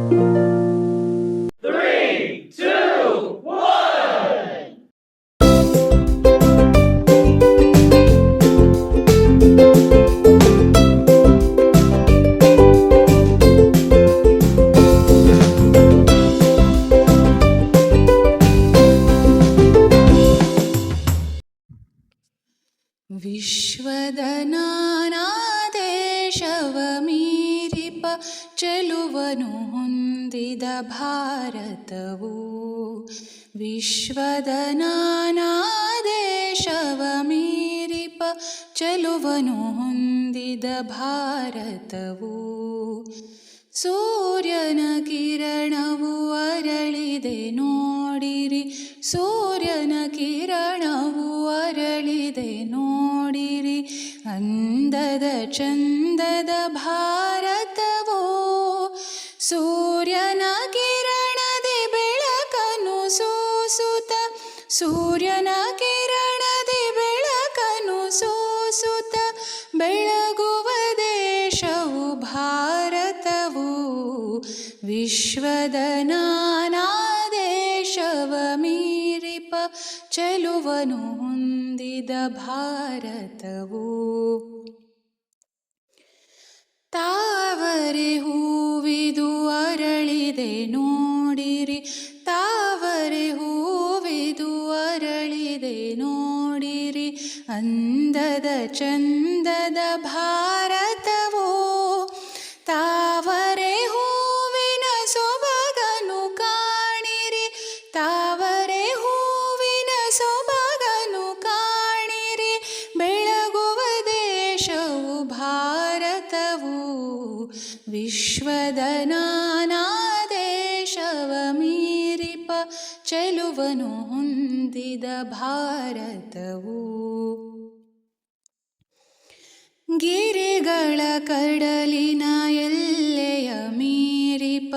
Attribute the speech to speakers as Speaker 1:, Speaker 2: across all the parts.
Speaker 1: 3, 2, 1.
Speaker 2: ವಿಶ್ವದ ನಾನಾ ದೇಶವ ಮೀರಿಪ ಚೆಲುವನು ಹೊಂದಿದ ಭಾರತವು. ವಿಶ್ವದ ನಾನಾ ದೇಶವ ಮೀರಿಪ ಚೆಲುವನು ಹೊಂದಿದ ಭಾರತವು. ಸೂರ್ಯನ ಕಿರಣವು ಅರಳಿದೆ ನೋಡಿರಿ, ಸೂರ್ಯನ ಕಿರಣವು ಅರಳಿದೆ ನೋಡಿರಿ. ಅಂದದ ಚಂದದ ಭಾರತವೋ, ಸೂರ್ಯನ ಕಿರಣದಿ ಬೆಳಕನ್ನು ಸೂಸುತ್ತ, ಸೂರ್ಯನ ಕಿರಣದಿ ಬೆಳಕನ್ನು ಸೂಸುತ್ತ ಬೆಳಗುವ ದೇಶವು ಭಾರತವು. ವಿಶ್ವದ ನಾನಾ ದೇಶವ ಮೀರಿಪ ಚೆಲುವನು ಹೊಂದಿದ ಭಾರತವು. ತಾವರೆ ಹೂವಿದು ಅರಳಿದೆ ನೋಡಿರಿ, ತಾವರೆ ಹೂವಿದು ಅರಳಿದೆ ನೋಡಿರಿ. ಅಂದದ ಚಂದದ ಭಾರತವೋ, ತಾವರೆ ಹೂವಿನ ಸೊಬಗನು ಕಾಣಿರಿ, ತಾವರೆ ಹೂವಿನ ಸೊಬಗನು ಕಾಣಿರಿ. ಬೆಳಗುವ ದೇಶವು ಭಾರತವು. ವಿಶ್ವದ ನಾನಾ ದೇಶವ ಮೀರಿಪ ಚೆಲುವನು ಹೊಂದಿದ ಭಾರತವು. ಗಿರಿಗಳ ಕಡಲಿನ ಎಲ್ಲೆಯ ಮೀರಿಪ,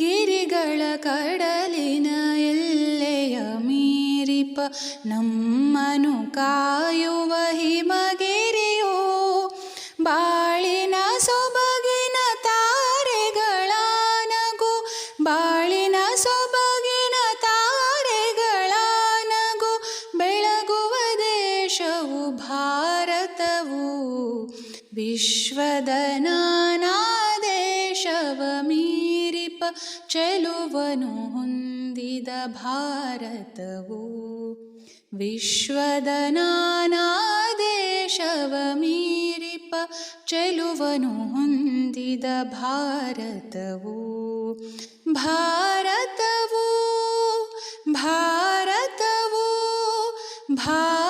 Speaker 2: ಗಿರಿಗಳ ಕಡಲಿನ ಎಲ್ಲೆಯ ಮೀರಿಪ ನಮ್ಮನು ಕಾಯುವ ಹಿಮಗಿರಿಯೋ. ಬಾಳಿನ ಸೊಬಗಿನ ತಾರೆಗಳ ನಗು, ಬಾಳಿನ ಸೊಬಗಿನ ತಾರೆಗಳ ನಗು ಬೆಳಗುವ ದೇಶವು ಭಾರತವು. ವಿಶ್ವದ ನಾನಾ ದೇಶವ ಮೀರಿಪ ಚೆಲುವನು ಹೊಂದಿದ ಭಾರತವು. ವಿಶ್ವದ ನಾನಾ ದೇಶವ ಮೀರಿಪ ಚೆಲುವನು ಹೊಂದಿದ ಭಾರತವು. ಭಾರತವು ಭಾರತವು ಭಾರತವು.